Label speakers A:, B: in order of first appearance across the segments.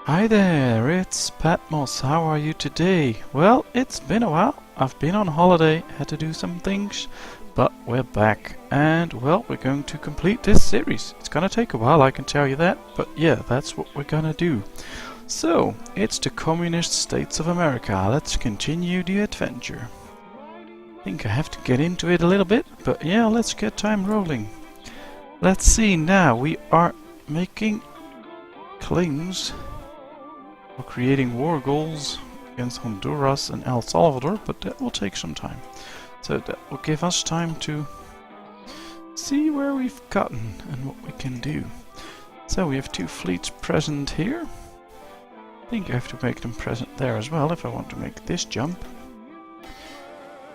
A: Hi there, it's Patmos. How are you today? Well, it's been a while. I've been on holiday, had to do some things, but we're back. And, well, we're going to complete this series. It's gonna take a while, I can tell you that, but yeah, that's what we're gonna do. So, it's the Communist States of America. Let's continue the adventure. I think I have to get into it a little bit, but yeah, let's get time rolling. Let's see now, we are making claims. We're creating war goals against Honduras and El Salvador, but that will take some time. So that will give us time to see where we've gotten and what we can do. So we have two fleets present here. I think I have to make them present there as well if I want to make this jump.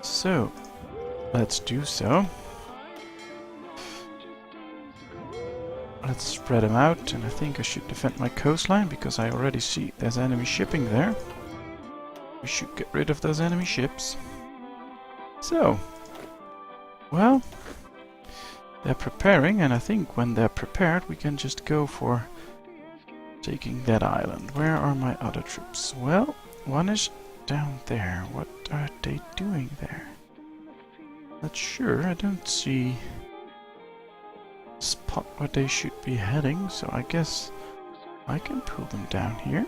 A: So let's do so. Let's spread them out, and I think I should defend my coastline because I already see there's enemy shipping there. We should get rid of those enemy ships. So, well, they're preparing, and I think when they're prepared we can just go for taking that island. Where are my other troops? Well, one is down there. What are they doing there? Not sure, I don't see spot where they should be heading, so I guess I can pull them down here.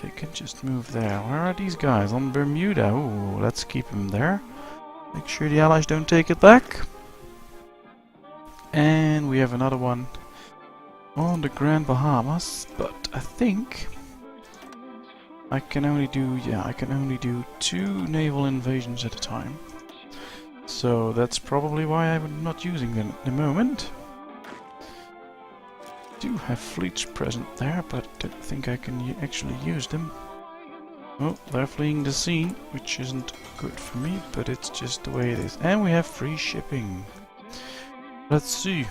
A: They can just move there. Where are these guys? On Bermuda. Ooh, let's keep them there. Make sure the Allies don't take it back. And we have another one on the Grand Bahamas, but I think I can only do, I can only do 2 naval invasions at a time. So that's probably why I'm not using them at the moment. I do have fleets present there, but I don't think I can actually use them. Oh, they're fleeing the scene, which isn't good for me, but it's just the way it is. And we have free shipping. Let's see.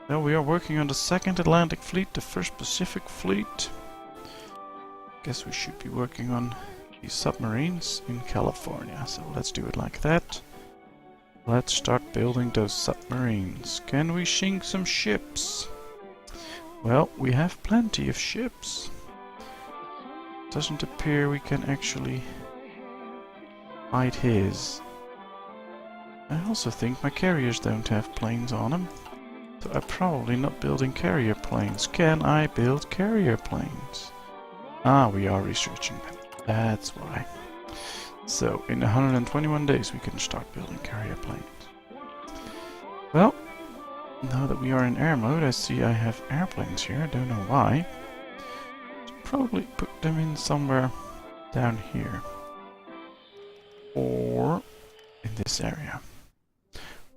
A: Now we are working on the 2nd Atlantic Fleet, the 1st Pacific Fleet. Guess we should be working on these submarines in California, so let's do it like that. Let's start building those submarines. Can we sink some ships? Well, we have plenty of ships. Doesn't appear we can actually fight his. I also think my carriers don't have planes on them. So I'm probably not building carrier planes. Can I build carrier planes? Ah, we are researching them. That's why. So, in 121 days we can start building carrier planes. Well, now that we are in air mode, I see I have airplanes here. I don't know why. Should probably put them in somewhere down here. Or in this area.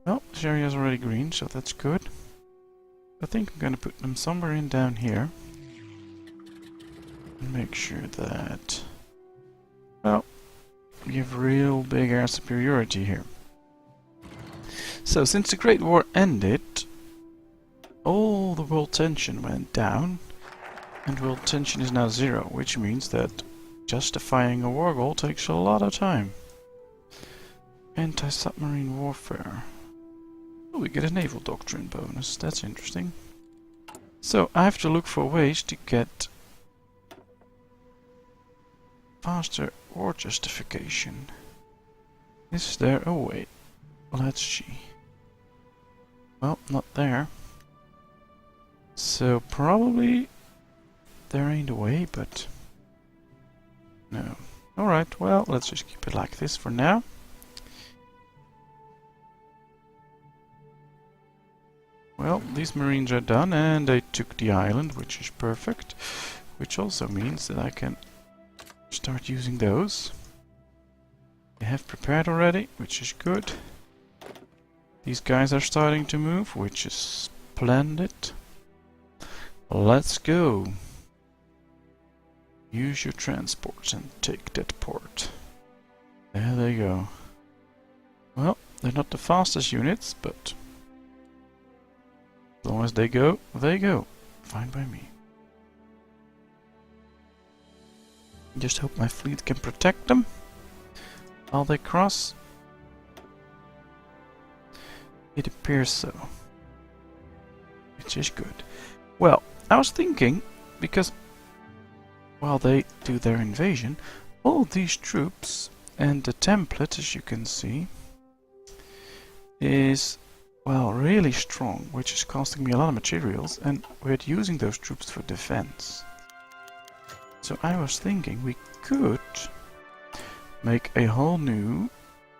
A: Well, this area is already green, so that's good. I think I'm going to put them somewhere in down here. And make sure that... well, we have real big air superiority here. So, since the Great War ended, all the world tension went down, and world tension is now 0, which means that justifying a war goal takes a lot of time. Anti-submarine warfare. Oh, we get a naval doctrine bonus, that's interesting. So, I have to look for ways to get faster war justification. Is there a way? Let's see. Well, not there. So probably there ain't a way, but no. Alright, well, let's just keep it like this for now. Well, these marines are done and they took the island, which is perfect. Which also means that I can start using those. They have prepared already, which is good. These guys are starting to move, which is splendid. Let's go. Use your transports and take that port. There they go. Well, they're not the fastest units, but as long as they go, they go. Fine by me. Just hope my fleet can protect them while they cross. It appears so. Which is good. Well, I was thinking because while they do their invasion, all these troops and the template, as you can see, is, well, really strong, which is costing me a lot of materials, and we're using those troops for defense. So I was thinking we could make a whole new,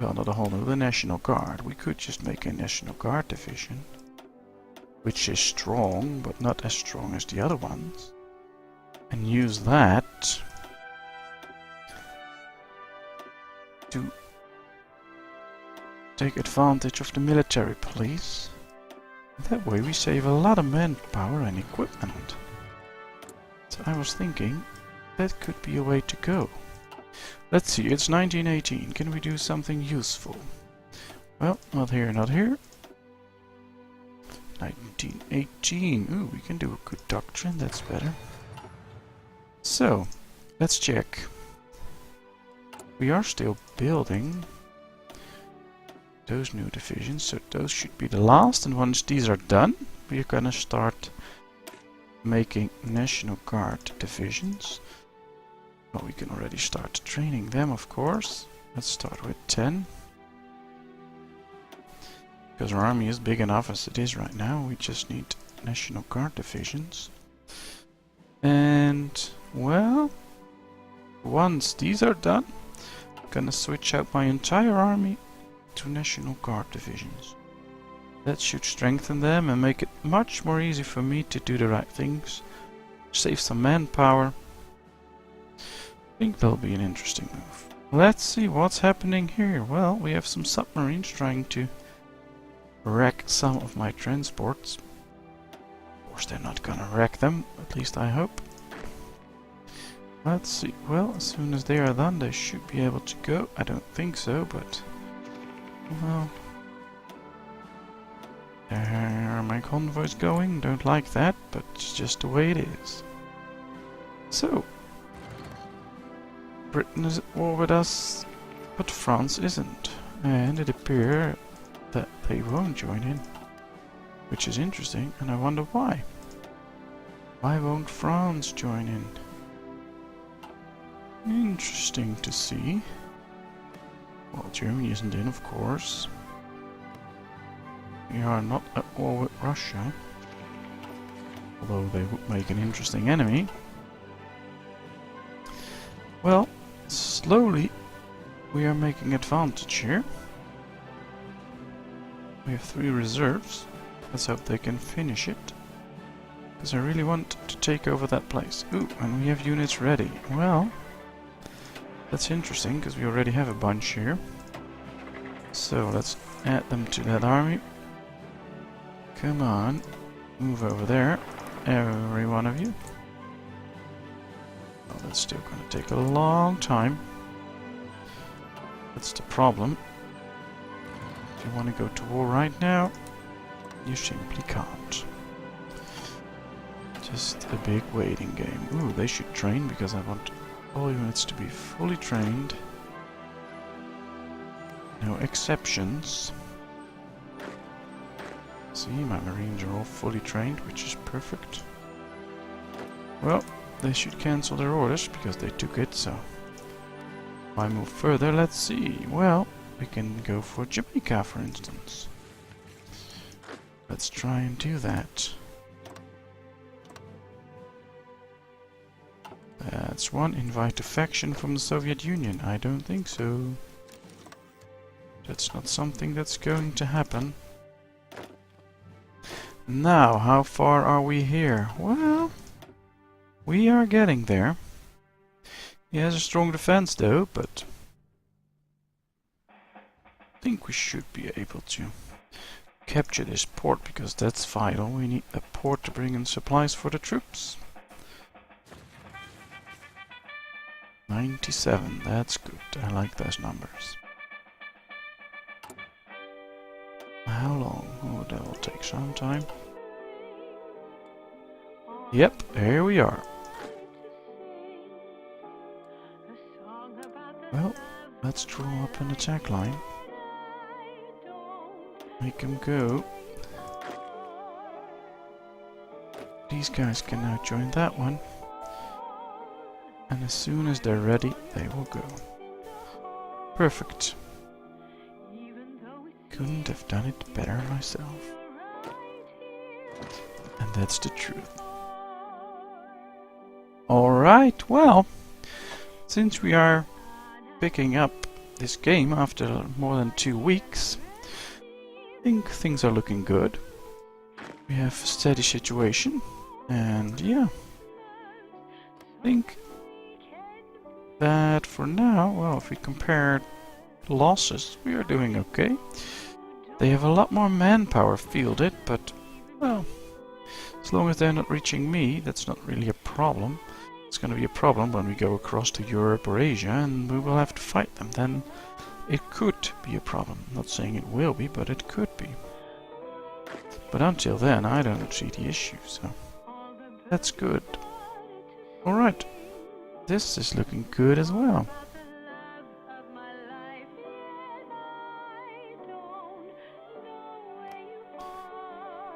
A: well, not a whole new, the National Guard. We could just make a National Guard division, which is strong, but not as strong as the other ones, and use that to take advantage of the military police. That way we save a lot of manpower and equipment. So I was thinking that could be a way to go. Let's see, it's 1918. Can we do something useful? Well, not here, not here. 1918. Ooh, we can do a good doctrine, that's better. So, let's check. We are still building those new divisions, so those should be the last, and once these are done, we're gonna start making National Guard divisions. Well, we can already start training them, of course. Let's start with 10. Because our army is big enough as it is right now, we just need National Guard divisions. And, well, once these are done, I'm gonna switch out my entire army to National Guard divisions. That should strengthen them and make it much more easy for me to do the right things. Save some manpower. I think that'll be an interesting move. Let's see what's happening here. Well, we have some submarines trying to wreck some of my transports. Of course, they're not gonna wreck them, at least I hope. Let's see. Well, as soon as they are done, they should be able to go. I don't think so, but well, there are my convoys going. Don't like that, but it's just the way it is. So, Britain is at war with us, but France isn't. And it appears that they won't join in. Which is interesting, and I wonder why. Why won't France join in? Interesting to see. Well, Germany isn't in, of course. We are not at war with Russia. Although they would make an interesting enemy. Well, slowly we are making advantage here. We have 3 reserves. Let's hope they can finish it. Because I really want to take over that place. Ooh, and we have units ready. Well, that's interesting, because we already have a bunch here. So let's add them to that army. Come on, move over there, every one of you. Oh, that's still going to take a long time. That's the problem. If you want to go to war right now, you simply can't. Just a big waiting game. Ooh, they should train, because I want all units to be fully trained. No exceptions. See, my marines are all fully trained, which is perfect. Well, they should cancel their orders, because they took it, so... If I move further, let's see. Well, we can go for Jamaica, for instance. Let's try and do that. That's one. Invite a faction from the Soviet Union. I don't think so. That's not something that's going to happen. Now, how far are we here? Well, we are getting there. He has a strong defense though, but I think we should be able to capture this port, because that's vital. We need a port to bring in supplies for the troops. 97, that's good. I like those numbers. How long? Oh, that will take some time. Yep, here we are. Well, let's draw up an attack line. Make them go. These guys can now join that one. And as soon as they're ready, they will go. Perfect. Couldn't have done it better myself. And that's the truth. Alright, well, since we are picking up this game after more than 2 weeks, I think things are looking good. We have a steady situation, and yeah, I think that for now, well, if we compare losses, we are doing okay. They have a lot more manpower fielded, but, well, as long as they're not reaching me, that's not really a problem. It's going to be a problem when we go across to Europe or Asia and we will have to fight them. Then it could be a problem. I'm not saying it will be, but it could be. But until then, I don't see the issue, so that's good. Alright, this is looking good as well.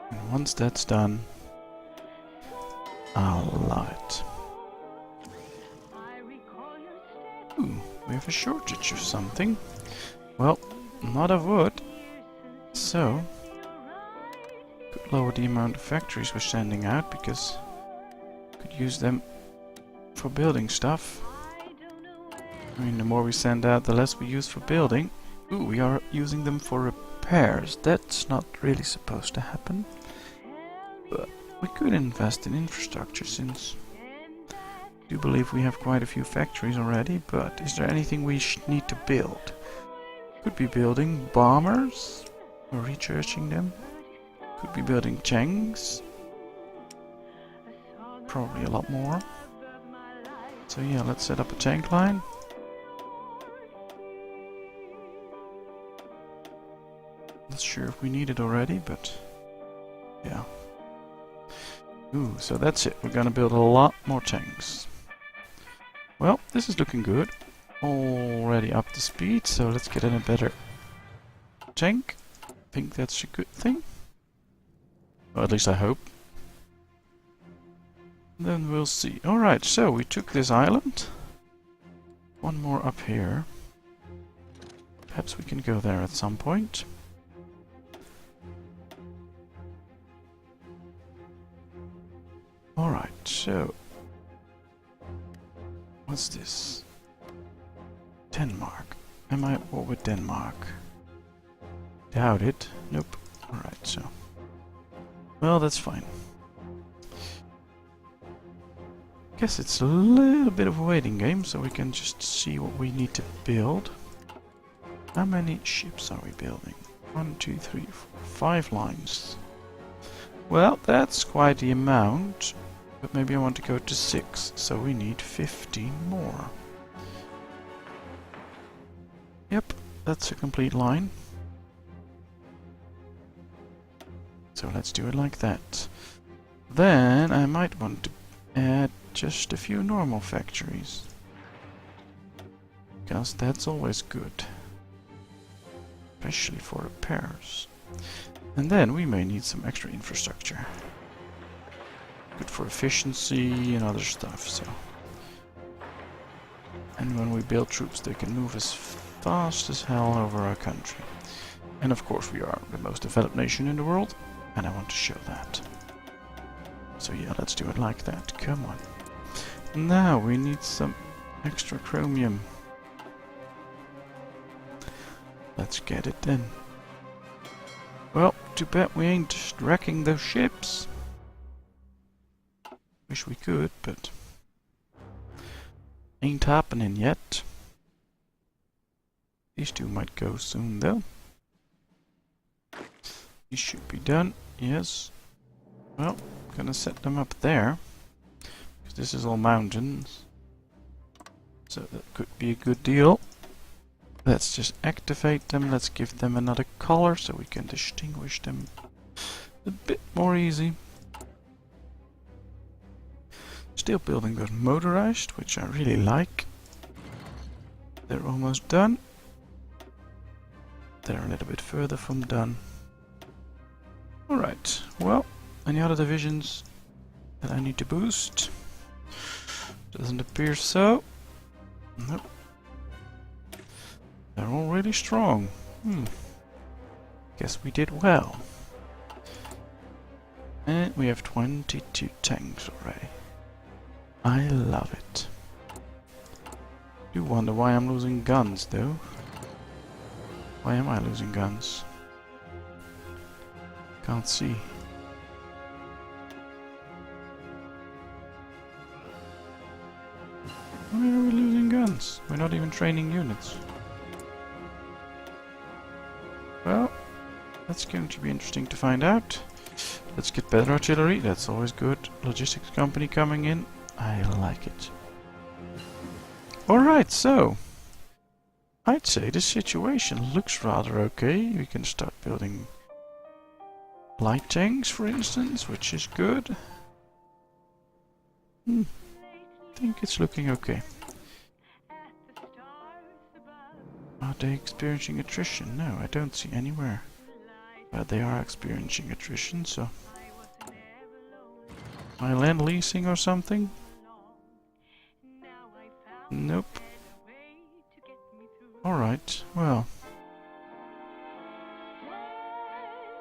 A: And once that's done, I'll love it. Ooh, we have a shortage of something. Well, not of wood. So, could lower the amount of factories we're sending out because could use them for building stuff. I mean, the more we send out, the less we use for building. Ooh, we are using them for repairs. That's not really supposed to happen. But we could invest in infrastructure since I do believe we have quite a few factories already, but is there anything we need to build? Could be building bombers, or researching them. Could be building tanks. Probably a lot more. So yeah, let's set up a tank line. Not sure if we need it already, but yeah. Ooh, so that's it. We're gonna build a lot more tanks. Well, this is looking good. Already up to speed, so let's get in a better tank. I think that's a good thing. Or at least I hope. Then we'll see. Alright, so we took this island. One more up here. Perhaps we can go there at some point. Alright, so what's this? Denmark. Am I at war with Denmark? Doubt it. Nope. Alright, so. Well, that's fine. Guess it's a little bit of a waiting game, so we can just see what we need to build. How many ships are we building? 1, 2, 3, 4, 5 lines. Well, that's quite the amount. But maybe I want to go to 6, so we need 15 more. Yep, that's a complete line. So let's do it like that. Then I might want to add just a few normal factories. Because that's always good. Especially for repairs. And then we may need some extra infrastructure. Good for efficiency and other stuff, so. And when we build troops, they can move as fast as hell over our country. And of course we are the most developed nation in the world, and I want to show that. So yeah, let's do it like that. Come on. Now we need some extra chromium. Let's get it then. Well, too bad we ain't wrecking those ships. Wish we could, but ain't happening yet. These two might go soon though. These should be done, yes. Well, gonna set them up there. Because this is all mountains. So that could be a good deal. Let's just activate them. Let's give them another color so we can distinguish them a bit more easy. Still building those motorized, which I really like. They're almost done. They're a little bit further from done. Alright, well, any other divisions that I need to boost? Doesn't appear so. Nope. They're all really strong. Guess we did well. And we have 22 tanks already. I love it. Do wonder why I'm losing guns though. Why am I losing guns? Can't see. Why are we losing guns? We're not even training units. Well, that's going to be interesting to find out. Let's get better artillery, that's always good. Logistics company coming in, I like it. Alright, so I'd say the situation looks rather okay. We can start building light tanks, for instance, which is good. I think it's looking okay. Are they experiencing attrition? No, I don't see anywhere. But they are experiencing attrition, so... My land leasing or something? Nope. Alright, well.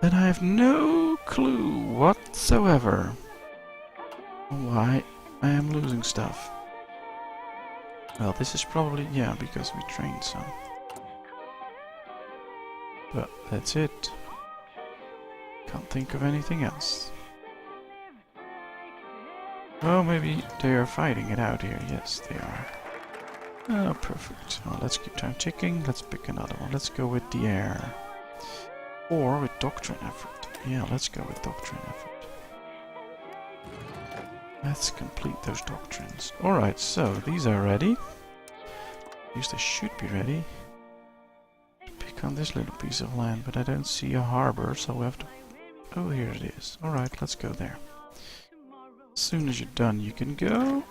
A: Then I have no clue whatsoever why I am losing stuff. Well, this is probably, yeah, because we trained some. But that's it. Can't think of anything else. Oh, maybe they are fighting it out here. Yes, they are. Oh, perfect. Well, let's keep time ticking. Let's pick another one. Let's go with the air. Or with doctrine effort. Yeah, let's go with doctrine effort. Let's complete those doctrines. Alright, so these are ready. At least they should be ready. Pick on this little piece of land, but I don't see a harbor, so we have to... Oh, here it is. Alright, let's go there. As soon as you're done, you can go.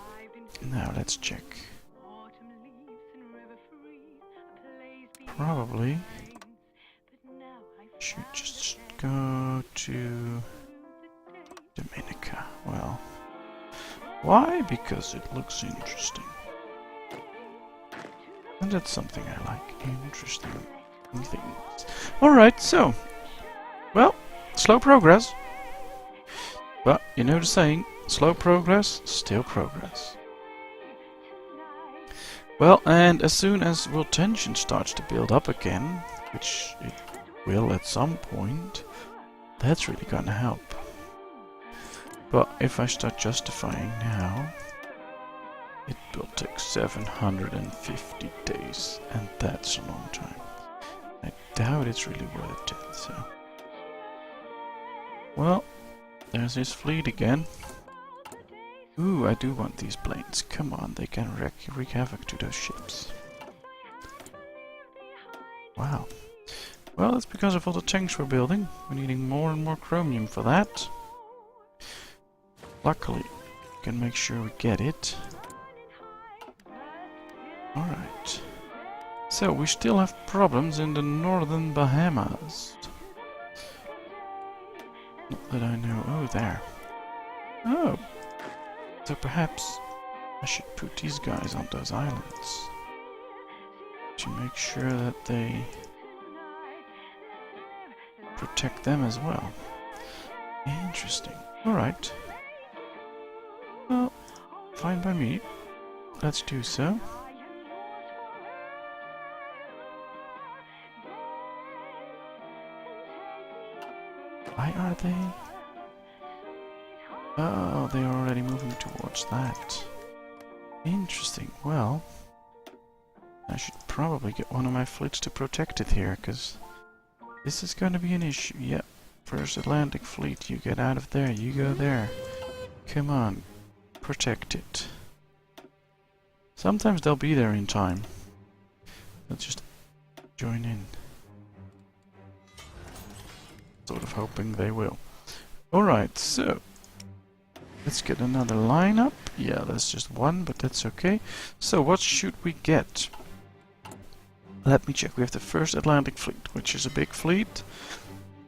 A: Now, let's check. Probably should just go to Dominica. Well, why? Because it looks interesting. And that's something I like. Interesting things. Alright, so, well, slow progress. But, you know the saying, slow progress, still progress. Well, and as soon as world tension starts to build up again, which it will at some point, that's really gonna help. But if I start justifying now, it will take 750 days, and that's a long time. I doubt it's really worth it, so... Well, there's his fleet again. Ooh, I do want these planes. Come on, they can wreak havoc to those ships. Wow. Well, that's because of all the tanks we're building. We're needing more and more chromium for that. Luckily, we can make sure we get it. Alright. So, we still have problems in the northern Bahamas. Not that I know. Oh, there. Oh. So perhaps I should put these guys on those islands to make sure that they protect them as well. Interesting. Alright. Well, fine by me. Let's do so. Why are they? Oh, they are already moving towards that. Interesting. Well, I should probably get one of my fleets to protect it here, because this is going to be an issue. Yep. First Atlantic Fleet, you get out of there, you go there. Come on, protect it. Sometimes they'll be there in time. They'll just join in. Sort of hoping they will. Alright, so... let's get another line up. Yeah, that's just one, but that's okay. So, what should we get? Let me check. We have the first Atlantic Fleet, which is a big fleet.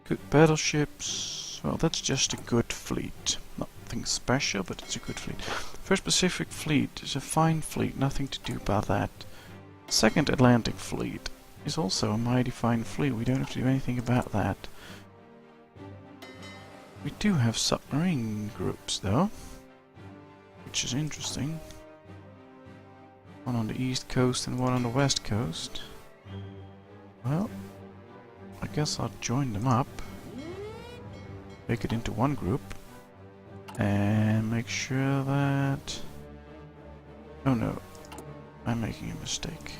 A: Good battleships. Well, that's just a good fleet. Not nothing special, but it's a good fleet. First Pacific Fleet is a fine fleet, nothing to do about that. Second Atlantic Fleet is also a mighty fine fleet, we don't have to do anything about that. We do have submarine groups though, which is interesting. One on the east coast and one on the west coast. Well, I guess I'll join them up. Make it into one group. And make sure that... Oh no, I'm making a mistake.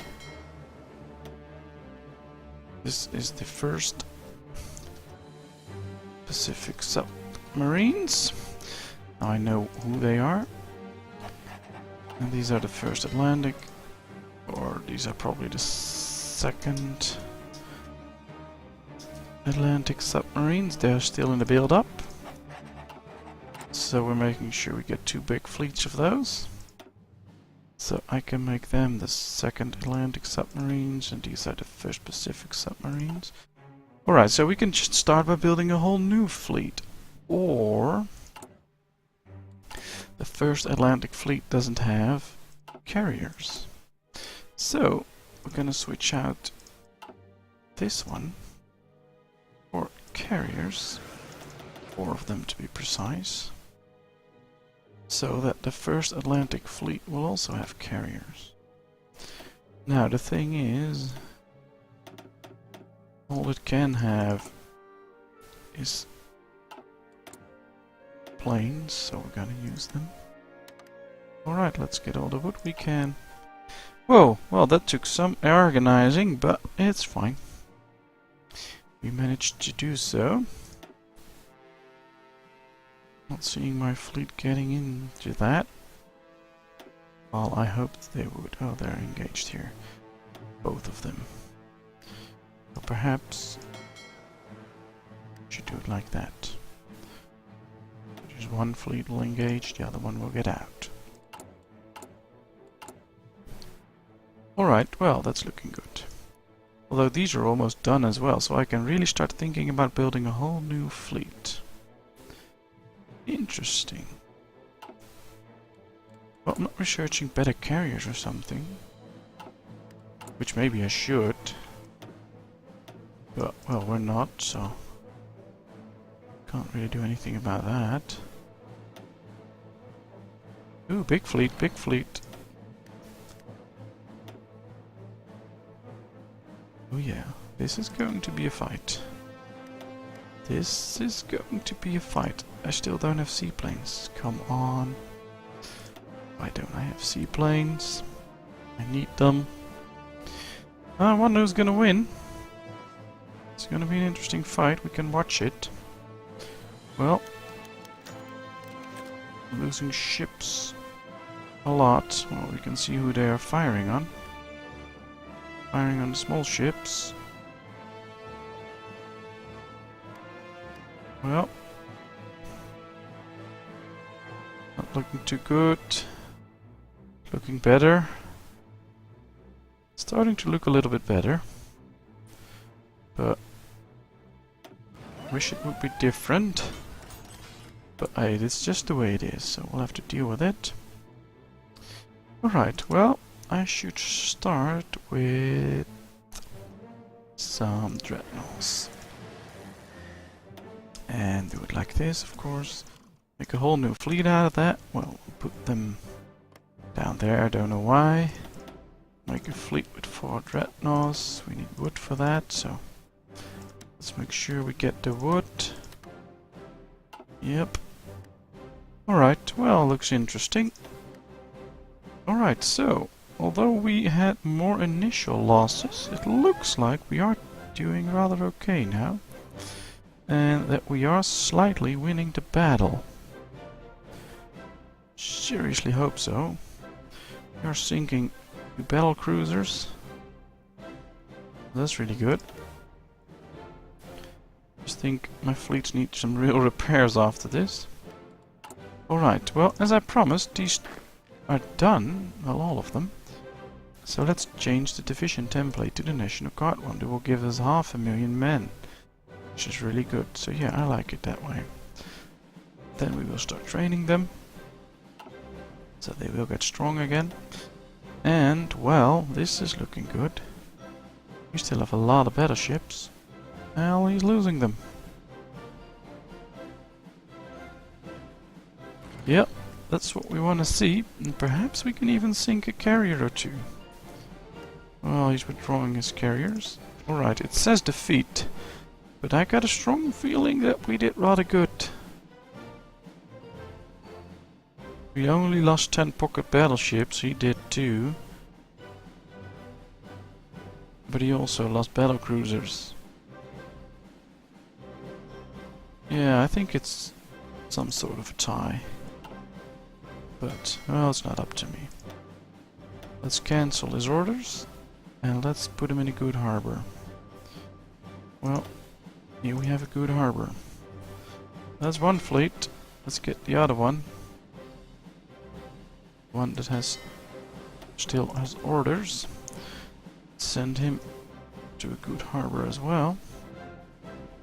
A: This is the first Pacific submarines. Now I know who they are. And these are the first Atlantic, or these are probably the second Atlantic submarines. They're still in the build-up. So we're making sure we get 2 big fleets of those. So I can make them the second Atlantic submarines, and these are the first Pacific submarines. Alright, so we can just start by building a whole new fleet. Or the first Atlantic fleet doesn't have carriers. So we're gonna switch out this one for carriers, 4 of them to be precise, so that the first Atlantic fleet will also have carriers. Now the thing is, all it can have is planes, so we're gonna use them. Alright, let's get all the wood we can. Whoa, well that took some organizing, but it's fine. We managed to do so. Not seeing my fleet getting into that. Well, I hoped they would. Oh, they're engaged here. Both of them. So perhaps we should do it like that. Just one fleet will engage, the other one will get out. Alright, well, that's looking good. Although these are almost done as well, so I can really start thinking about building a whole new fleet. Interesting. Well, I'm not researching better carriers or something. Which maybe I should. But, well, we're not, so... can't really do anything about that. Ooh, big fleet, big fleet. Oh yeah, this is going to be a fight. This is going to be a fight. I still don't have seaplanes. Come on. Why don't I have seaplanes? I need them. I wonder who's gonna win. It's gonna be an interesting fight. We can watch it. Well, losing ships a lot. Well, we can see who they are firing on. Firing on the small ships. Well, not looking too good. Looking better. Starting to look a little bit better. But wish it would be different. But hey, it's just the way it is, so we'll have to deal with it. Alright, well, I should start with some dreadnoughts. And do it like this, of course. Make a whole new fleet out of that. Well, we'll put them down there, I don't know why. Make a fleet with 4 dreadnoughts. We need wood for that, so let's make sure we get the wood. Yep. Alright, well, looks interesting. Alright, so, although we had more initial losses, it looks like we are doing rather okay now. And that we are slightly winning the battle. Seriously hope so. We are sinking 2 battle cruisers. That's really good. Just think my fleets need some real repairs after this. Alright, well, as I promised, these are done. Well, all of them. So let's change the division template to the National Guard one. That will give us 500,000 men. Which is really good. So yeah, I like it that way. Then we will start training them, so they will get strong again. And, well, this is looking good. We still have a lot of battleships. Well, he's losing them. Yep, that's what we want to see. And perhaps we can even sink a carrier or two. Well, he's withdrawing his carriers. Alright, it says defeat. But I got a strong feeling that we did rather good. We only lost 10 pocket battleships, he did too. But he also lost battle cruisers. Yeah, I think it's some sort of a tie. But, well, it's not up to me. Let's cancel his orders. And let's put him in a good harbor. Well, here we have a good harbor. That's one fleet. Let's get the other one. One that still has orders. Send him to a good harbor as well.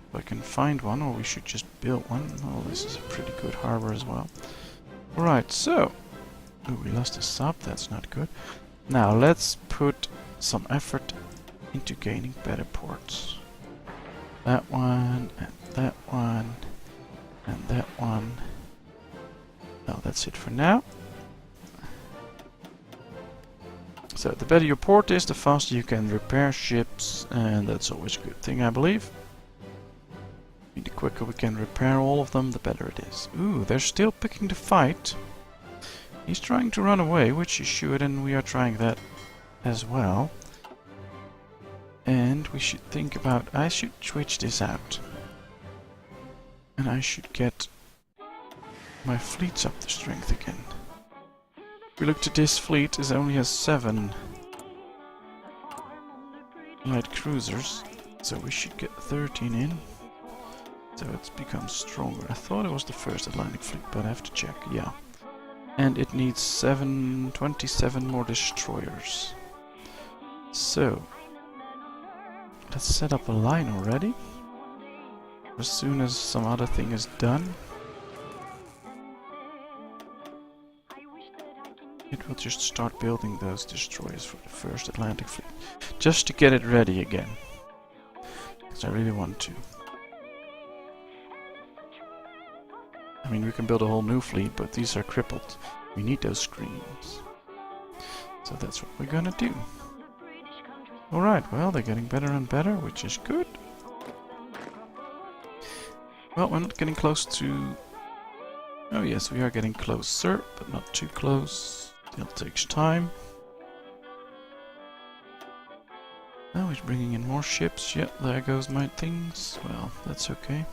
A: If I can find one, or we should just build one. Oh, this is a pretty good harbor as well. Alright, so... oh, we lost a sub, that's not good. Now, let's put some effort into gaining better ports. That one, and that one, and that one. Now, that's it for now. So, the better your port is, the faster you can repair ships, and that's always a good thing, I believe. The quicker we can repair all of them, the better it is. Ooh, they're still picking the fight. He's trying to run away, which he should, and we are trying that as well. And we should think about... I should switch this out. And I should get my fleets up to strength again. If we looked at this fleet, it only has 7 light cruisers. So we should get 13 in. So it's become stronger. I thought it was the first Atlantic fleet, but I have to check. Yeah. And it needs 27 more destroyers. So, let's set up a line already. As soon as some other thing is done, it will just start building those destroyers for the first Atlantic fleet. Just to get it ready again. Because I really want to. I mean, we can build a whole new fleet, but these are crippled. We need those screens. So that's what we're gonna do. Alright, well, they're getting better and better, which is good. Well, we're not getting close to... oh yes, we are getting closer, but not too close. Still takes time. Now he's bringing in more ships. Yeah, there goes my things. Well, that's okay.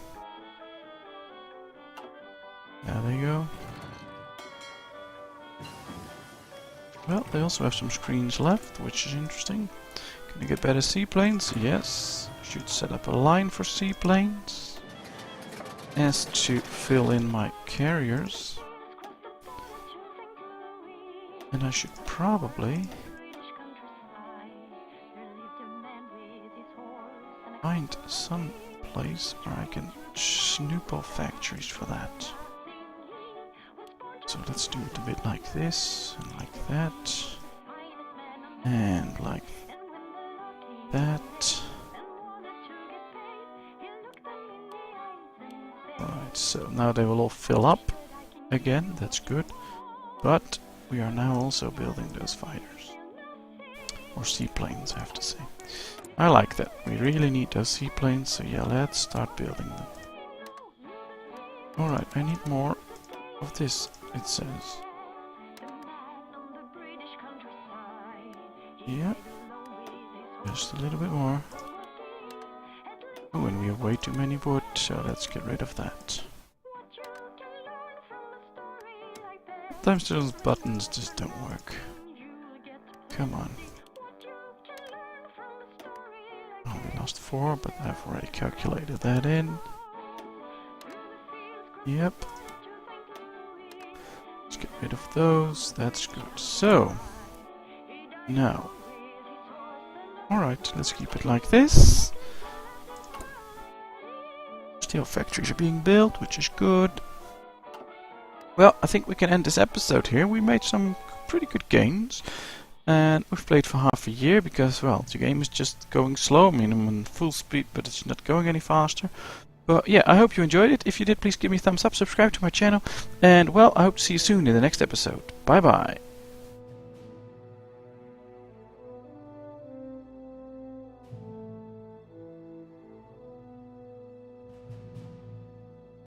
A: There they go. Well, they also have some screens left, which is interesting. Can I get better seaplanes? Yes. Should set up a line for seaplanes. As to fill in my carriers. And I should probably find some place where I can snoop off factories for that. So let's do it a bit like this, and like that, and like that. Right, so now they will all fill up again, that's good. But we are now also building those fighters. Or seaplanes, I have to say. I like that. We really need those seaplanes, so yeah, let's start building them. Alright, I need more of this, it says. Yeah. Just a little bit more. Oh, and we have way too many wood, so let's get rid of that. Sometimes those buttons just don't work. Come on. Oh, we lost 4, but I've already calculated that in. Yep. Let's get rid of those. That's good. So, now. Alright, let's keep it like this. Steel factories are being built, which is good. Well, I think we can end this episode here. We made some pretty good gains. And we've played for half a year because, well, the game is just going slow. I mean, I'm on full speed, but it's not going any faster. But yeah, I hope you enjoyed it. If you did, please give me a thumbs up, subscribe to my channel. And, well, I hope to see you soon in the next episode. Bye bye.